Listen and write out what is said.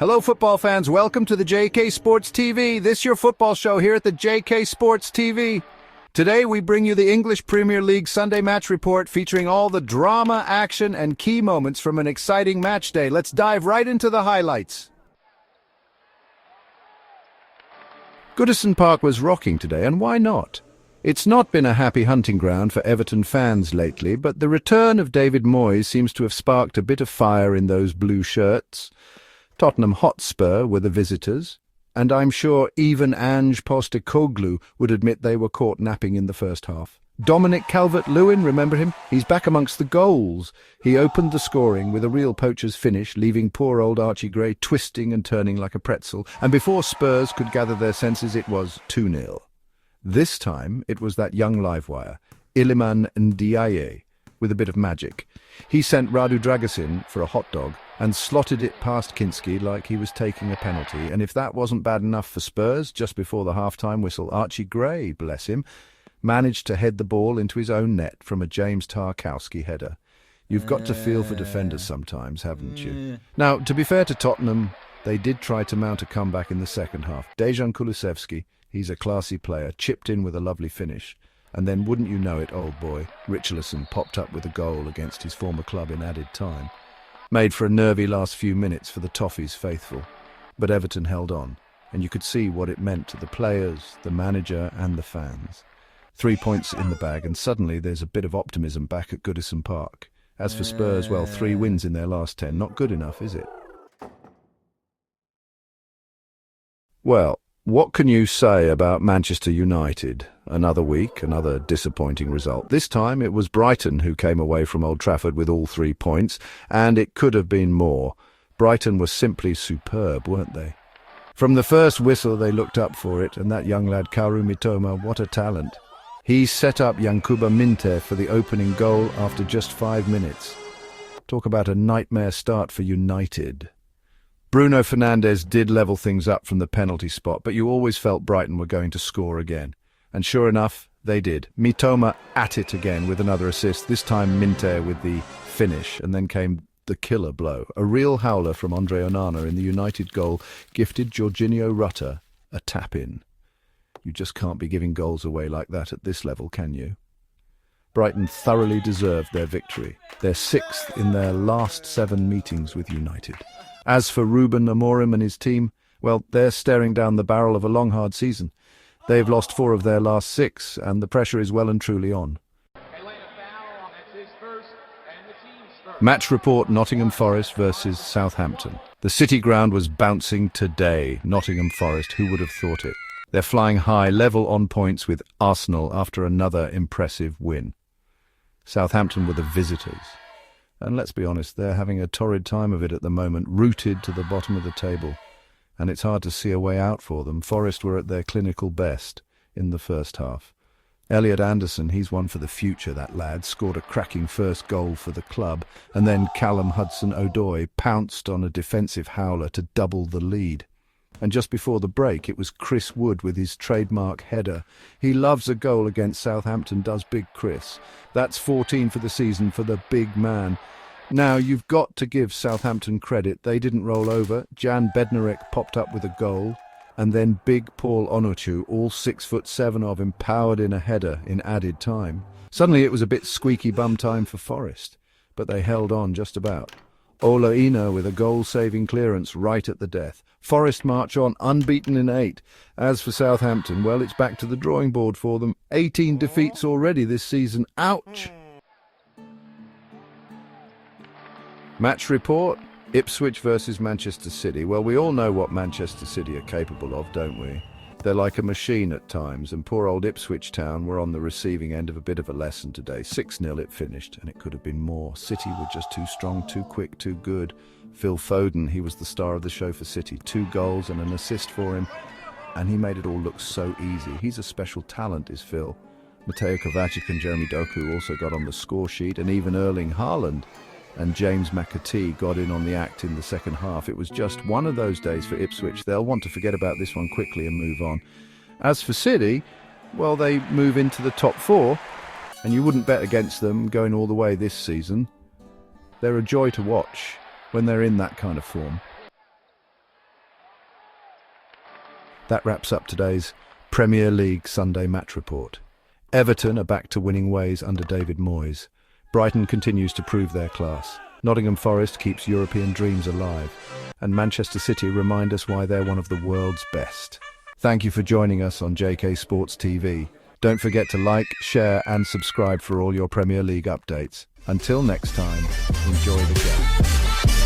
Hello, football fans. Welcome to the JK Sports TV. This your football show here at the JK Sports TV. Today, we bring you the English Premier League Sunday match report featuring all the drama, action, and key moments from an exciting match day. Let's dive right into the highlights. Goodison Park was rocking today, and why not? It's not been a happy hunting ground for Everton fans lately, but the return of David Moyes seems to have sparked a bit of fire in those blue shirts. Tottenham Hotspur were the visitors, and I'm sure even Ange Postecoglou would admit they were caught napping in the first half. Dominic Calvert-Lewin, remember him? He's back amongst the goals. He opened the scoring with a real poacher's finish, leaving poor old Archie Gray twisting and turning like a pretzel, and before Spurs could gather their senses it was 2-0. This time it was that young livewire, Iliman Ndiaye, with a bit of magic. He sent Radu Dragusin for a hot dog and slotted it past Kinski like he was taking a penalty, and if that wasn't bad enough for Spurs, just before the half-time whistle, Archie Gray, bless him, managed to head the ball into his own net from a James Tarkowski header. You've got to feel for defenders sometimes, haven't you? Now, to be fair to Tottenham, they did try to mount a comeback in the second half. Dejan Kulusevski, he's a classy player, chipped in with a lovely finish. And then, wouldn't you know it, old boy, Richarlison popped up with a goal against his former club in added time. Made for a nervy last few minutes for the Toffees faithful. But Everton held on, and you could see what it meant to the players, the manager and the fans. 3 points in the bag, and suddenly there's a bit of optimism back at Goodison Park. As for Spurs, well, 3 wins in their last 10. Not good enough, is it? Well, what can you say about Manchester United? Another week, another disappointing result. This time it was Brighton who came away from Old Trafford with all 3 points, and it could have been more. Brighton was simply superb, weren't they? From the first whistle they looked up for it, and that young lad Kaoru Mitoma, what a talent. He set up Yankuba Minteh for the opening goal after just 5 minutes. Talk about a nightmare start for United. Bruno Fernandes did level things up from the penalty spot, but you always felt Brighton were going to score again. And sure enough, they did. Mitoma at it again with another assist, this time Minteh with the finish, and then came the killer blow. A real howler from Andre Onana in the United goal gifted Jorginho Rutter a tap-in. You just can't be giving goals away like that at this level, can you? Brighton thoroughly deserved their victory. They're 6th in their last 7 meetings with United. As for Ruben Amorim and his team, well, they're staring down the barrel of a long, hard season. They've lost 4 of their last 6, and the pressure is well and truly on. Match report: Nottingham Forest versus Southampton. The City ground was bouncing today. Nottingham Forest, who would have thought it? They're flying high, level on points with Arsenal after another impressive win. Southampton were the visitors. And let's be honest, they're having a torrid time of it at the moment, rooted to the bottom of the table. And it's hard to see a way out for them. Forest were at their clinical best in the first half. Elliot Anderson, he's one for the future, that lad, scored a cracking first goal for the club, and then Callum Hudson-Odoi pounced on a defensive howler to double the lead. And just before the break, it was Chris Wood with his trademark header. He loves a goal against Southampton, does Big Chris. That's 14 for the season for the big man. Now, you've got to give Southampton credit. They didn't roll over. Jan Bednarek popped up with a goal. And then big Paul Onuachu, all 6'7" of him, powered in a header in added time. Suddenly it was a bit squeaky bum time for Forest, but they held on just about. Ola Ina with a goal-saving clearance right at the death. Forest march on, unbeaten in 8. As for Southampton, well, it's back to the drawing board for them. 18 defeats already this season. Ouch! Match report: Ipswich versus Manchester City. Well, we all know what Manchester City are capable of, don't we? They're like a machine at times, and poor old Ipswich Town were on the receiving end of a bit of a lesson today. 6-0 it finished, and it could have been more. City were just too strong, too quick, too good. Phil Foden, he was the star of the show for City. 2 goals and an assist for him, and he made it all look so easy. He's a special talent, is Phil. Mateo Kovacic and Jeremy Doku also got on the score sheet, and even Erling Haaland and James McAtee got in on the act in the second half. It was just one of those days for Ipswich. They'll want to forget about this one quickly and move on. As for City, well, they move into the top 4, and you wouldn't bet against them going all the way this season. They're a joy to watch when they're in that kind of form. That wraps up today's Premier League Sunday match report. Everton are back to winning ways under David Moyes. Brighton continues to prove their class. Nottingham Forest keeps European dreams alive. And Manchester City remind us why they're one of the world's best. Thank you for joining us on JK Sports TV. Don't forget to like, share and subscribe for all your Premier League updates. Until next time, enjoy the game.